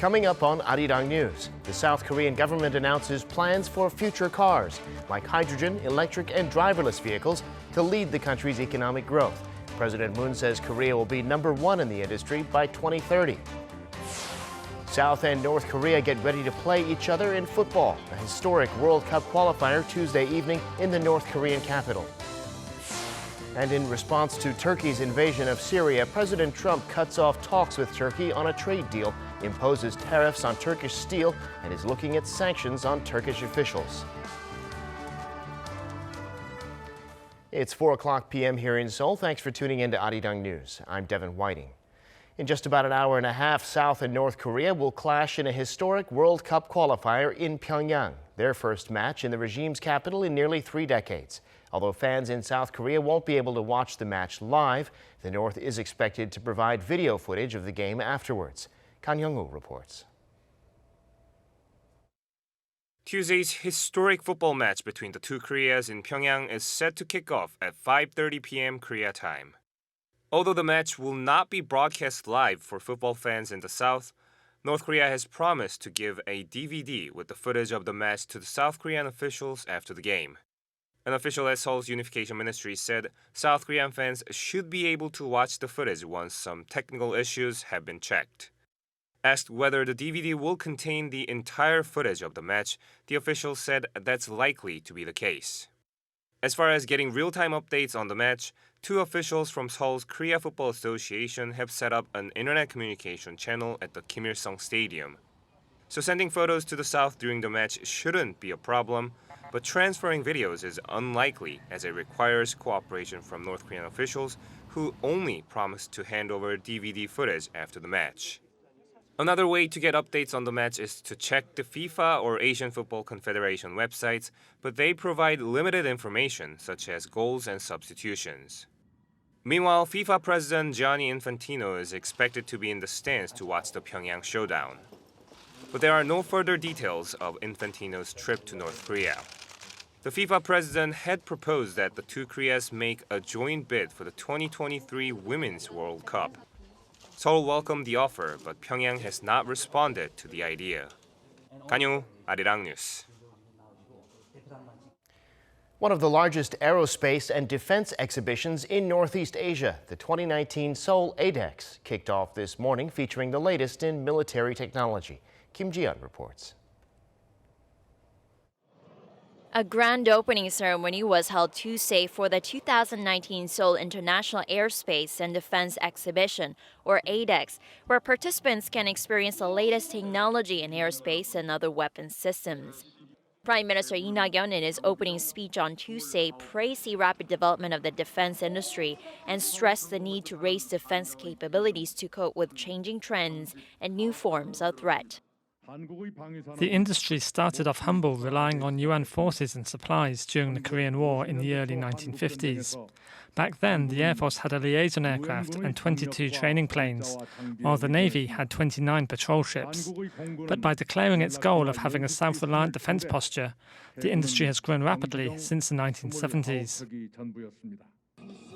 Coming up on Arirang News, the South Korean government announces plans for future cars, like hydrogen, electric, and driverless vehicles, to lead the country's economic growth. President Moon says Korea will be #1 in the industry by 2030. South and North Korea get ready to play each other in football, a historic World Cup qualifier Tuesday evening in the North Korean capital. And in response to Turkey's invasion of Syria, President Trump cuts off talks with Turkey on a trade deal, imposes tariffs on Turkish steel, and is looking at sanctions on Turkish officials. It's 4 p.m. here in Seoul. Thanks for tuning in to Arirang News. I'm Devin Whiting. In just about an hour and a half, South and North Korea will clash in a historic World Cup qualifier in Pyeongyang, their first match in the regime's capital in nearly 3 decades. Although fans in South Korea won't be able to watch the match live, the North is expected to provide video footage of the game afterwards. Kan Young-woo reports. Tuesday's historic football match between the two Koreas in Pyeongyang is set to kick off at 5:30 p.m. Korea time. Although the match will not be broadcast live for football fans in the South, North Korea has promised to give a DVD with the footage of the match to the South Korean officials after the game. An official at Seoul's Unification Ministry said South Korean fans should be able to watch the footage once some technical issues have been checked. Asked whether the DVD will contain the entire footage of the match, the official said that's likely to be the case. As far as getting real-time updates on the match, 2 officials from Seoul's Korea Football Association have set up an internet communication channel at the Kim Il-sung Stadium. So sending photos to the South during the match shouldn't be a problem, but transferring videos is unlikely as it requires cooperation from North Korean officials who only promised to hand over DVD footage after the match. Another way to get updates on the match is to check the FIFA or Asian Football Confederation websites, but they provide limited information such as goals and substitutions. Meanwhile, FIFA President Gianni Infantino is expected to be in the stands to watch the Pyeongyang showdown. But there are no further details of Infantino's trip to North Korea. The FIFA president had proposed that the two Koreas make a joint bid for the 2023 Women's World Cup. Seoul welcomed the offer, but Pyongyang has not responded to the idea. Kan Young-woo, Arirang News. One of the largest aerospace and defense exhibitions in Northeast Asia, the 2019 Seoul ADEX, kicked off this morning featuring the latest in military technology. Kim Ji-yeon reports. A grand opening ceremony was held Tuesday for the 2019 Seoul International Airspace and Defense Exhibition, or ADEX, where participants can experience the latest technology in airspace and other weapons systems. Prime Minister Lee Na-yeon in his opening speech on Tuesday praised the rapid development of the defense industry and stressed the need to raise defense capabilities to cope with changing trends and new forms of threat. The industry started off humble, relying on UN forces and supplies during the Korean War in the early 1950s. Back then, the Air Force had a liaison aircraft and 22 training planes, while the Navy had 29 patrol ships. But by declaring its goal of having a self-reliant defense posture, the industry has grown rapidly since the 1970s.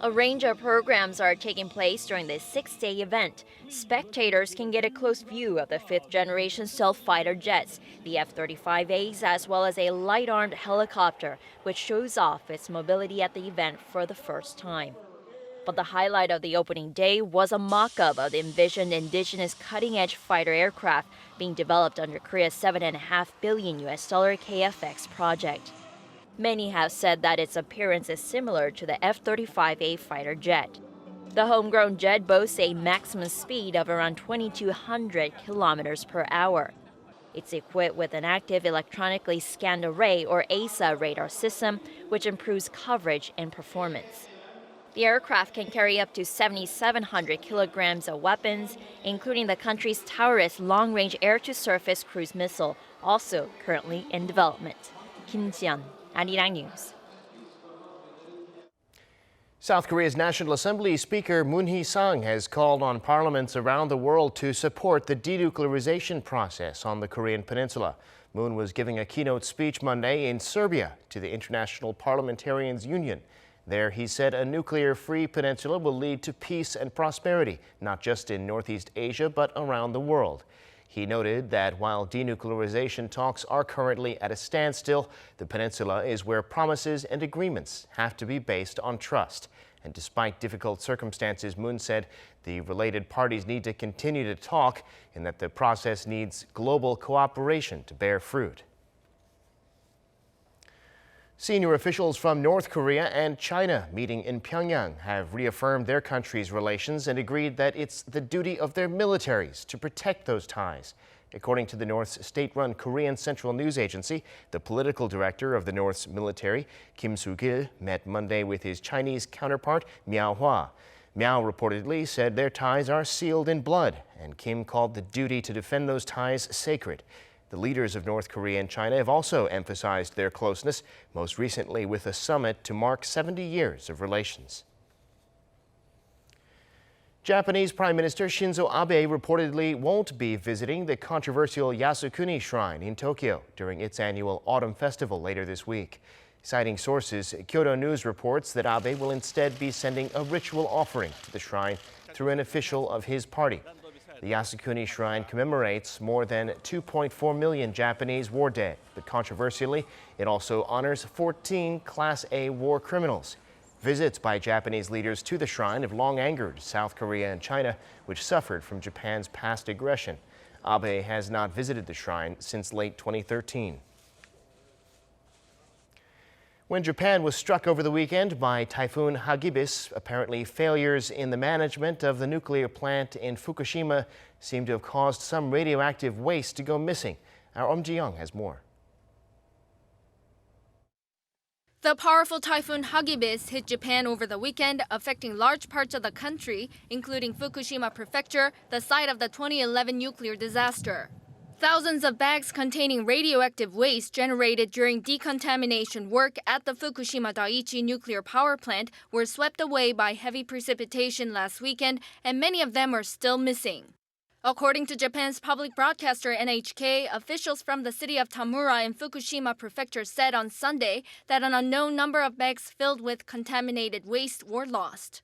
A range of programs are taking place during this 6-day event. Spectators can get a close view of the 5th-generation stealth fighter jets, the F-35As, as well as a light-armed helicopter, which shows off its mobility at the event for the first time. But the highlight of the opening day was a mock-up of the envisioned indigenous cutting-edge fighter aircraft being developed under Korea's $7.5 billion KFX project. Many have said that its appearance is similar to the F-35A fighter jet. The homegrown jet boasts a maximum speed of around 2,200 kilometers per hour. It's equipped with an active electronically scanned array, or ASA, radar system, which improves coverage and performance. The aircraft can carry up to 7,700 kilograms of weapons, including the country's Taurus long-range air-to-surface cruise missile, also currently in development. Kim Ji-yeon, Arirang News. South Korea's National Assembly Speaker Moon Heesang has called on parliaments around the world to support the denuclearization process on the Korean peninsula. Moon was giving a keynote speech Monday in Serbia to the International Parliamentarians Union. There, he said a nuclear-free peninsula will lead to peace and prosperity, not just in Northeast Asia, but around the world. He noted that while denuclearization talks are currently at a standstill, the peninsula is where promises and agreements have to be based on trust. And despite difficult circumstances, Moon said the related parties need to continue to talk and that the process needs global cooperation to bear fruit. Senior officials from North Korea and China meeting in Pyeongyang have reaffirmed their countries' relations and agreed that it's the duty of their militaries to protect those ties. According to the North's state-run Korean Central News Agency, the political director of the North's military, Kim Soo-gil, met Monday with his Chinese counterpart, Miao Hua. Miao reportedly said their ties are sealed in blood, and Kim called the duty to defend those ties sacred. The leaders of North Korea and China have also emphasized their closeness, most recently with a summit to mark 70 years of relations. Japanese Prime Minister Shinzo Abe reportedly won't be visiting the controversial Yasukuni shrine in Tokyo during its annual Autumn Festival later this week. Citing sources, Kyodo News reports that Abe will instead be sending a ritual offering to the shrine through an official of his party. The Yasukuni shrine commemorates more than 2.4 million Japanese war dead, but controversially, it also honors 14 Class A war criminals. Visits by Japanese leaders to the shrine have long angered South Korea and China, which suffered from Japan's past aggression. Abe has not visited the shrine since late 2013. When Japan was struck over the weekend by Typhoon Hagibis, apparently failures in the management of the nuclear plant in Fukushima seem to have caused some radioactive waste to go missing. Our Ji-young has more. The powerful Typhoon Hagibis hit Japan over the weekend, affecting large parts of the country, including Fukushima Prefecture, the site of the 2011 nuclear disaster. Thousands of bags containing radioactive waste generated during decontamination work at the Fukushima Daiichi nuclear power plant were swept away by heavy precipitation last weekend, and many of them are still missing. According to Japan's public broadcaster NHK, officials from the city of Tamura in Fukushima Prefecture said on Sunday that an unknown number of bags filled with contaminated waste were lost.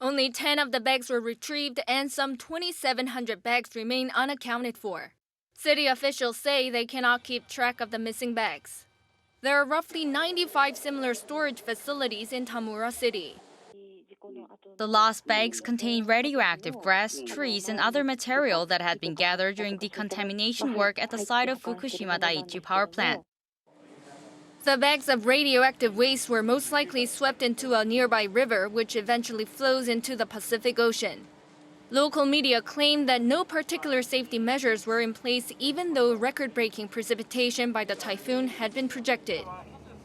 Only 10 of the bags were retrieved and some 2,700 bags remain unaccounted for. City officials say they cannot keep track of the missing bags. There are roughly 95 similar storage facilities in Tamura City. The lost bags contain radioactive grass, trees, and other material that had been gathered during decontamination work at the site of Fukushima Daiichi power plant. The bags of radioactive waste were most likely swept into a nearby river, which eventually flows into the Pacific Ocean. Local media claimed that no particular safety measures were in place even though record-breaking precipitation by the typhoon had been projected.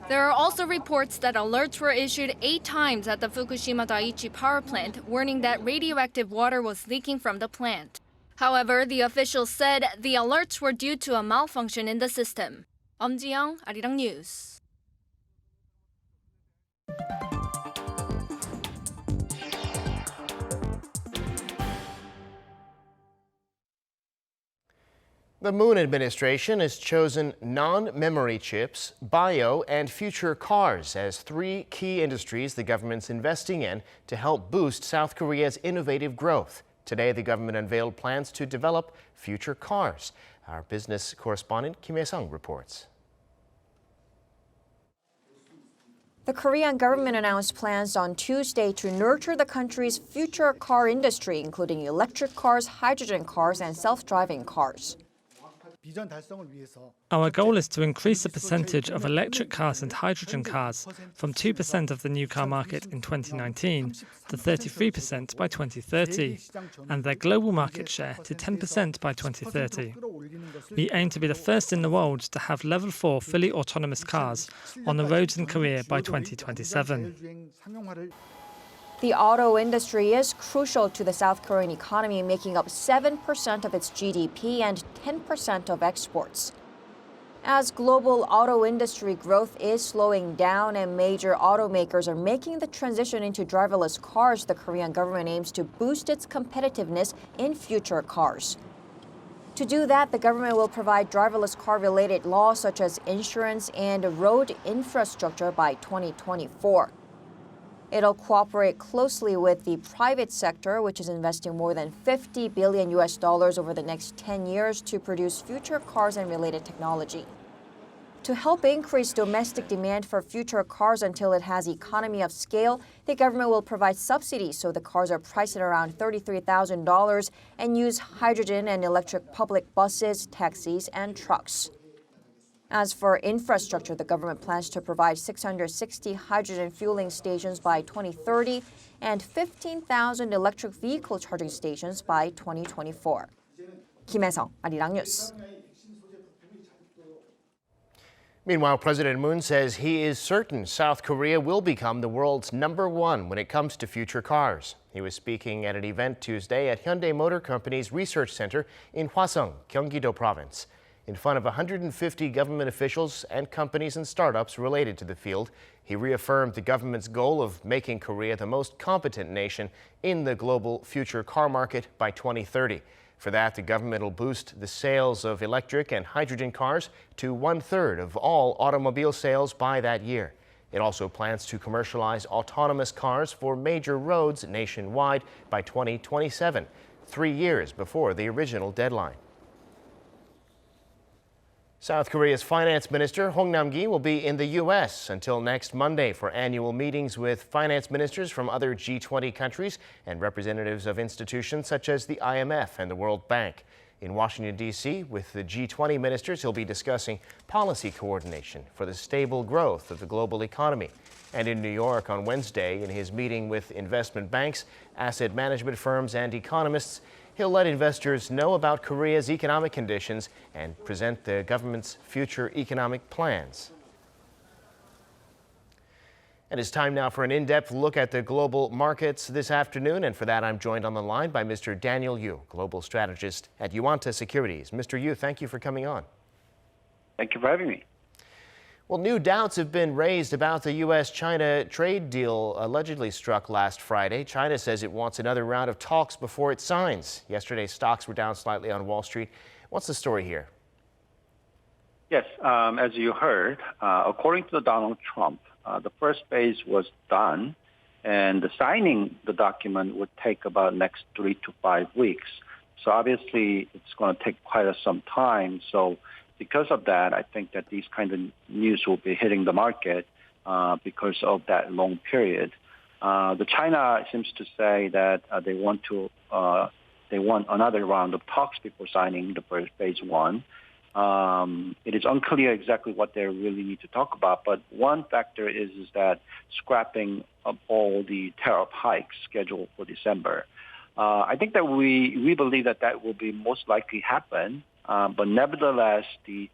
There are also reports that alerts were issued 8 times at the Fukushima Daiichi power plant, warning that radioactive water was leaking from the plant. However, the officials said the alerts were due to a malfunction in the system. Ji-young, Arirang News. The Moon administration has chosen non-memory chips, bio, and future cars as 3 key industries the government's investing in to help boost South Korea's innovative growth. Today, the government unveiled plans to develop future cars. Our business correspondent Kim Heesang reports. The Korean government announced plans on Tuesday to nurture the country's future car industry, including electric cars, hydrogen cars, and self-driving cars. Our goal is to increase the percentage of electric cars and hydrogen cars from 2% of the new car market in 2019 to 33% by 2030, and their global market share to 10% by 2030. We aim to be the first in the world to have level 4 fully autonomous cars on the roads in Korea by 2027. The auto industry is crucial to the South Korean economy, making up 7% of its GDP and 10% of exports. As global auto industry growth is slowing down and major automakers are making the transition into driverless cars, the Korean government aims to boost its competitiveness in future cars. To do that, the government will provide driverless car-related laws such as insurance and road infrastructure by 2024. It'll cooperate closely with the private sector, which is investing more than $50 billion over the next 10 years to produce future cars and related technology. To help increase domestic demand for future cars until it has economy of scale, the government will provide subsidies so the cars are priced at around $33,000 and use hydrogen and electric public buses, taxis, and trucks. As for infrastructure, the government plans to provide 660 hydrogen fueling stations by 2030 and 15,000 electric vehicle charging stations by 2024. 김혜성, Arirang News. Meanwhile, President Moon says he is certain South Korea will become the world's #1 when it comes to future cars. He was speaking at an event Tuesday at Hyundai Motor Company's research center in Heesang, Gyeonggi-do Province. In front of 150 government officials and companies and startups related to the field, he reaffirmed the government's goal of making Korea the most competent nation in the global future car market by 2030. For that, the government will boost the sales of electric and hydrogen cars to 1/3 of all automobile sales by that year. It also plans to commercialize autonomous cars for major roads nationwide by 2027, 3 years before the original deadline. South Korea's finance minister, Hong Nam-gi, will be in the U.S. until next Monday for annual meetings with finance ministers from other G20 countries and representatives of institutions such as the IMF and the World Bank. In Washington, D.C., with the G20 ministers, he'll be discussing policy coordination for the stable growth of the global economy. And in New York on Wednesday, in his meeting with investment banks, asset management firms, and economists, he'll let investors know about Korea's economic conditions and present the government's future economic plans. And it's time now for an in-depth look at the global markets this afternoon. And for that, I'm joined on the line by Mr. Daniel Yu, global strategist at Yuanta Securities. Mr. Yu, thank you for coming on. Thank you for having me. Well, new doubts have been raised about the U.S.-China trade deal allegedly struck last Friday. China says it wants another round of talks before it signs. Yesterday, stocks were down slightly on Wall Street. What's the story here? Yes, as you heard, according to Donald Trump, the first phase was done, and the signing the document would take about next 3 to 5 weeks. So obviously, it's going to take quite some time. So because of that, I think that these kind of news will be hitting the market because of that long period. The China seems to say that they want another round of talks before signing the first phase 1. It is unclear exactly what they really need to talk about, but one factor is that scrapping of all the tariff hikes scheduled for December. I think that we believe that will be most likely happen. But nevertheless, the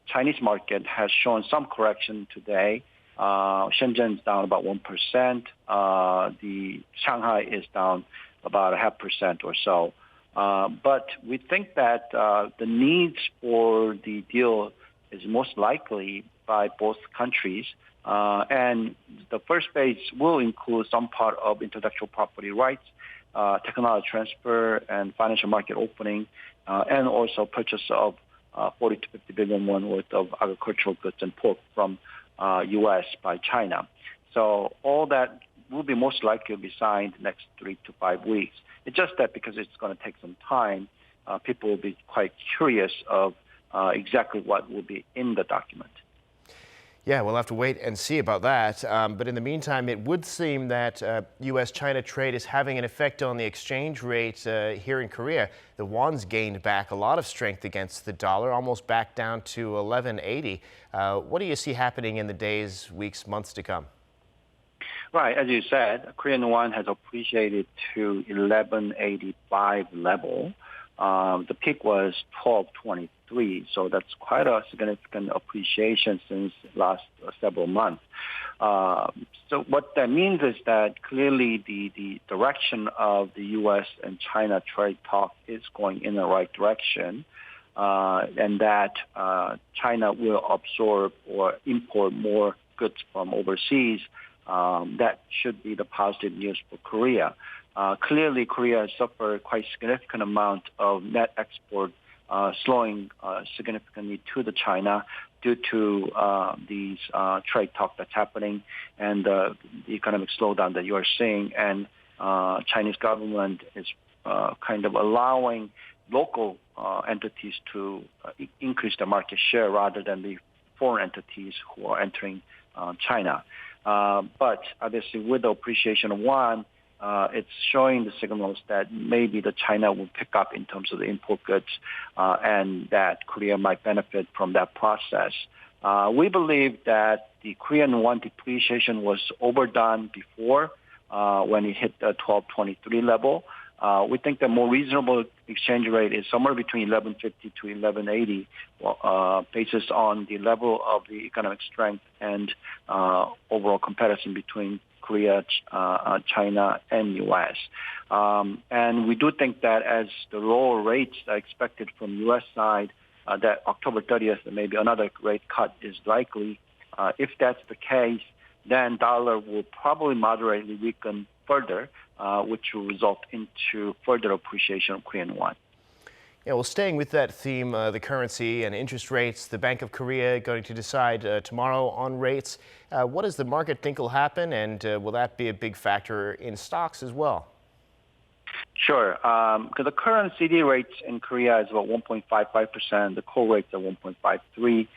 Chinese market has shown some correction today. Shenzhen is down about 1%. The Shanghai is down about 0.5% or so. But we think that the needs for the deal is most likely by both countries. And the first phase will include some part of intellectual property rights, technology transfer, and financial market opening, and also purchase of 40 to 50 billion won worth of agricultural goods and pork from U.S. by China. So all that will be most likely be signed next 3 to 5 weeks. It's just that because it's going to take some time, people will be quite curious of exactly what will be in the document. Yeah, we'll have to wait and see about that. But in the meantime, it would seem that U.S.-China trade is having an effect on the exchange rate here in Korea. The won's gained back a lot of strength against the dollar, almost back down to 11.80. What do you see happening in the days, weeks, months to come? Right, as you said, Korean won has appreciated to 11.85 level. The peak was 12.23, so that's quite a significant appreciation since last several months. So what that means is that clearly the direction of the U.S. and China trade talk is going in the right direction, and that China will absorb or import more goods from overseas. That should be the positive news for Korea. Clearly, Korea has suffered quite significant amount of net export, slowing significantly to the China. due to these trade talk that's happening and the economic slowdown that you are seeing. And Chinese government is kind of allowing local entities to increase the market share rather than the foreign entities who are entering China. But obviously, with the appreciation of yuan, it's showing the signals that maybe the China will pick up in terms of the import goods, and that Korea might benefit from that process. We believe that the Korean won depreciation was overdone before when it hit the 12.23 level. We think the more reasonable exchange rate is somewhere between 11.50 to 11.80, based on the level of the economic strength and overall comparison between Korea, China, and U.S. And we do think that as the lower rates are expected from U.S. side, that October 30th, maybe another rate cut is likely. If that's the case, then dollar will probably moderately weaken further, which will result into further appreciation of Korean won. Yeah, well, staying with that theme, the currency and interest rates, the Bank of Korea going to decide tomorrow on rates. What does the market think will happen, and will that be a big factor in stocks as well? Sure. Because the current CD rates in Korea is about 1.55%. The core rates are 1.53.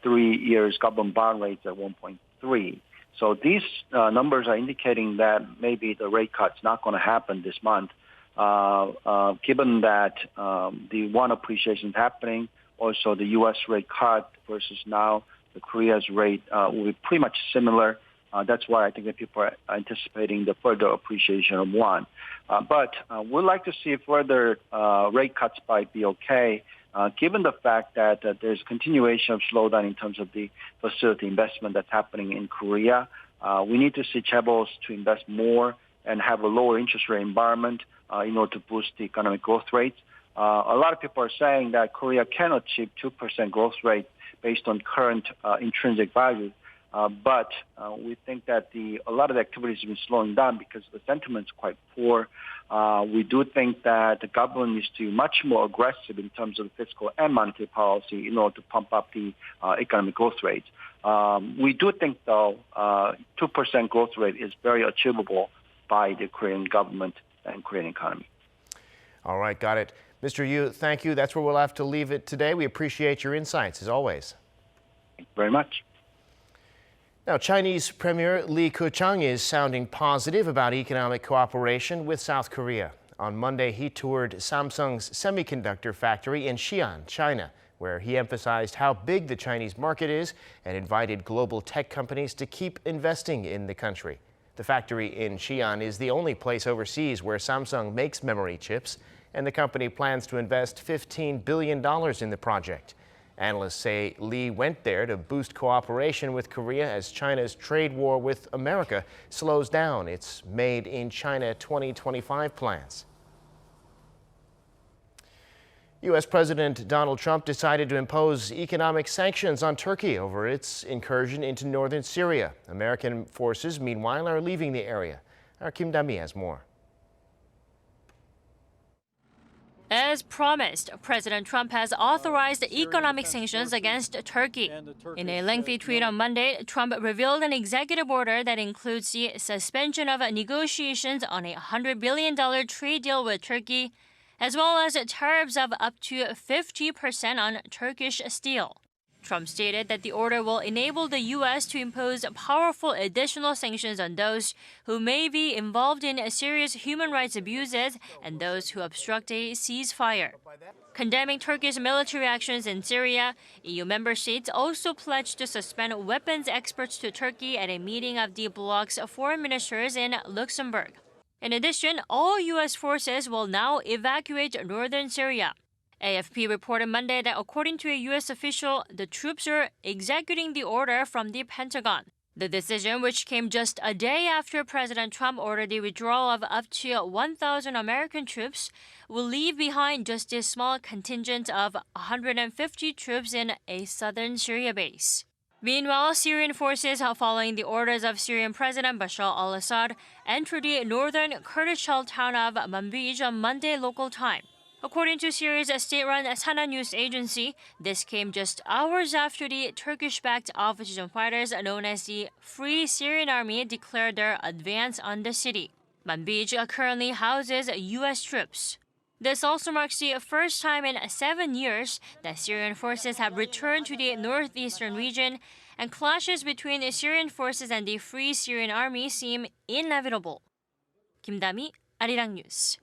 3 years government bond rates at 1.3. So these numbers are indicating that maybe the rate cut's not going to happen this month. Given that the won appreciation is happening, also the U.S. rate cut versus now the Korea's rate will be pretty much similar. That's why I think that people are anticipating the further appreciation of won. But we'd like to see further rate cuts by BOK, given the fact that there's continuation of slowdown in terms of the facility investment that's happening in Korea. We need to see chaebols to invest more and have a lower interest rate environment in order to boost the economic growth rates. A lot of people are saying that Korea can achieve 2% growth rate based on current intrinsic value. But we think that a lot of the activities have been slowing down because the sentiment is quite poor. We do think that the government needs to be much more aggressive in terms of the fiscal and monetary policy in order to pump up the economic growth rate. We do think, though, 2% growth rate is very achievable by the Korean government and Korean economy. All right, got it. Mr. Yu, thank you. That's where we'll have to leave it today. We appreciate your insights, as always. Thank you very much. Now, Chinese Premier Li Keqiang is sounding positive about economic cooperation with South Korea. On Monday, he toured Samsung's semiconductor factory in Xian, China, where he emphasized how big the Chinese market is and invited global tech companies to keep investing in the country. The factory in Xian is the only place overseas where Samsung makes memory chips, and the company plans to invest $15 billion in the project. Analysts say Li went there to boost cooperation with Korea as China's trade war with America slows down its Made in China 2025 plans. U.S. President Donald Trump decided to impose economic sanctions on Turkey over its incursion into northern Syria. American forces, meanwhile, are leaving the area. Our Kim Da-mi has more. As promised, President Trump has authorized economic sanctions against Turkey. In a lengthy tweet on Monday, Trump revealed an executive order that includes the suspension of negotiations on a $100 billion trade deal with Turkey, as well as tariffs of up to 50% on Turkish steel. Trump stated that the order will enable the U.S. to impose powerful additional sanctions on those who may be involved in serious human rights abuses and those who obstruct a ceasefire. Condemning Turkey's military actions in Syria, EU member states also pledged to suspend weapons exports to Turkey at a meeting of the bloc's foreign ministers in Luxembourg. In addition, all U.S. forces will now evacuate northern Syria. AFP reported Monday that according to a U.S. official, the troops are executing the order from the Pentagon. The decision, which came just a day after President Trump ordered the withdrawal of up to 1,000 American troops, will leave behind just a small contingent of 150 troops in a southern Syria base. Meanwhile, Syrian forces, following the orders of Syrian President Bashar al-Assad, entered the northern Kurdish town of Manbij on Monday local time. According to Syria's state-run Sana news agency, this came just hours after the Turkish-backed opposition fighters known as the Free Syrian Army declared their advance on the city. Manbij currently houses U.S. troops. This also marks the first time in 7 years that Syrian forces have returned to the northeastern region, and clashes between the Syrian forces and the Free Syrian Army seem inevitable. Kim Da-mi, Arirang News.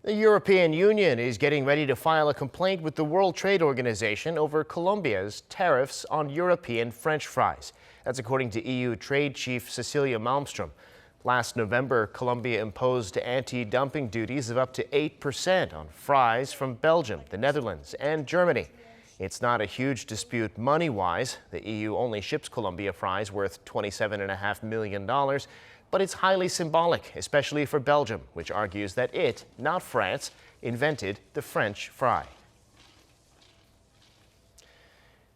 The European Union is getting ready to file a complaint with the World Trade Organization over Colombia's tariffs on European French fries. That's according to EU Trade Chief Cecilia Malmström. Last November, Colombia imposed anti-dumping duties of up to 8% on fries from Belgium, the Netherlands, and Germany. It's not a huge dispute money-wise. The EU only ships Colombia fries worth $27.5 million. But it's highly symbolic, especially for Belgium, which argues that it, not France, invented the French fry.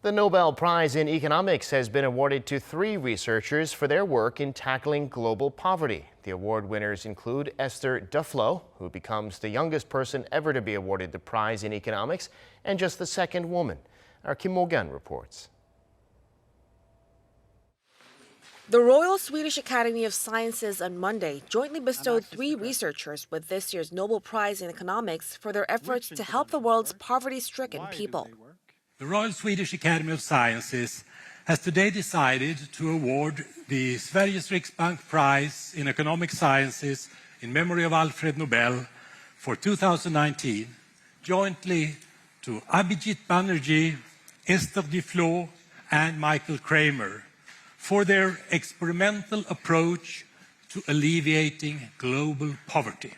The Nobel Prize in Economics has been awarded to 3 researchers for their work in tackling global poverty. The award winners include Esther Duflo, who becomes the youngest person ever to be awarded the prize in economics, and just the second woman. Our Kim Mo-gyun reports. The Royal Swedish Academy of Sciences on Monday jointly bestowed 3 researchers with this year's Nobel Prize in Economics for their efforts to help the world's poverty-stricken people. The Royal Swedish Academy of Sciences has today decided to award the Sveriges Riksbank Prize in Economic Sciences in memory of Alfred Nobel for 2019 jointly to Abhijit Banerjee, Esther Duflo, and Michael Kramer for their experimental approach to alleviating global poverty.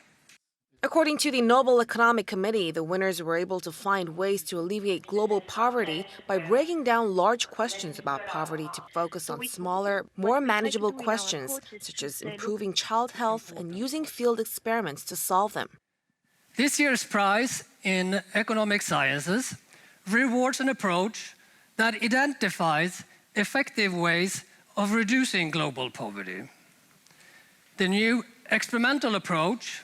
According to the Nobel Economic Committee, the winners were able to find ways to alleviate global poverty by breaking down large questions about poverty to focus on smaller, more manageable questions, such as improving child health and using field experiments to solve them. This year's prize in economic sciences rewards an approach that identifies effective ways of reducing global poverty. The new experimental approach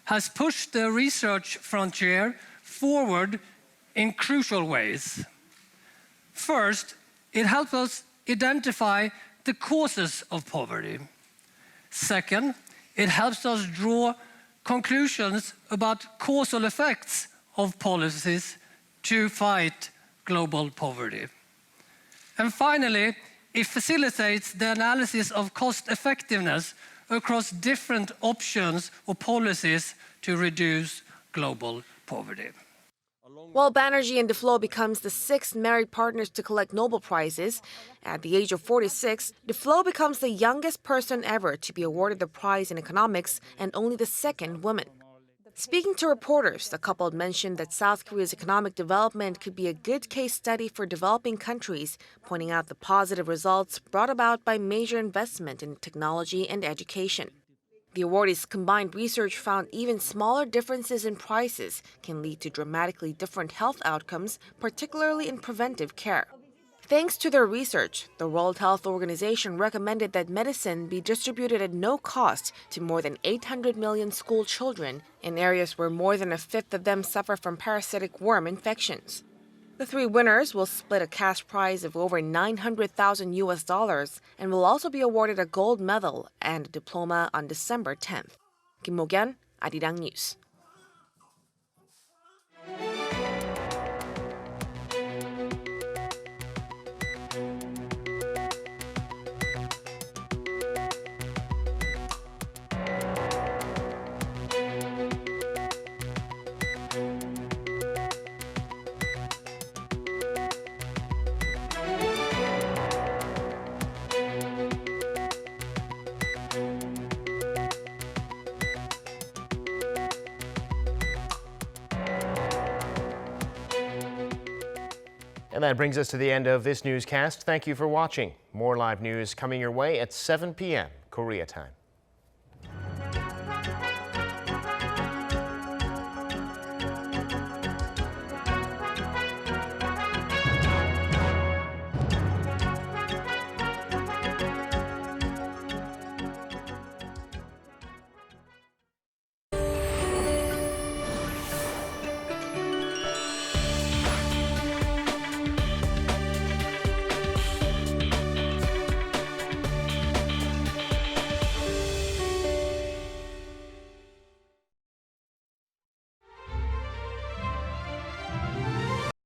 has pushed the research frontier forward in crucial ways. First, it helps us identify the causes of poverty. Second, it helps us draw conclusions about causal effects of policies to fight global poverty. And finally, it facilitates the analysis of cost effectiveness across different options or policies to reduce global poverty. While Banerjee and Duflo becomes the 6th married partners to collect Nobel Prizes, at the age of 46, Duflo becomes the youngest person ever to be awarded the prize in economics and only the 2nd woman. Speaking to reporters, the couple mentioned that South Korea's economic development could be a good case study for developing countries, pointing out the positive results brought about by major investment in technology and education. The awardees' combined research found even smaller differences in prices can lead to dramatically different health outcomes, particularly in preventive care. Thanks to their research, the World Health Organization recommended that medicine be distributed at no cost to more than 800 million school children in areas where more than a fifth of them suffer from parasitic worm infections. The 3 winners will split a cash prize of over $900,000 and will also be awarded a gold medal and a diploma on December 10th. Kim Mo-gyun, Arirang News. And that brings us to the end of this newscast. Thank you for watching. More live news coming your way at 7 p.m. Korea time.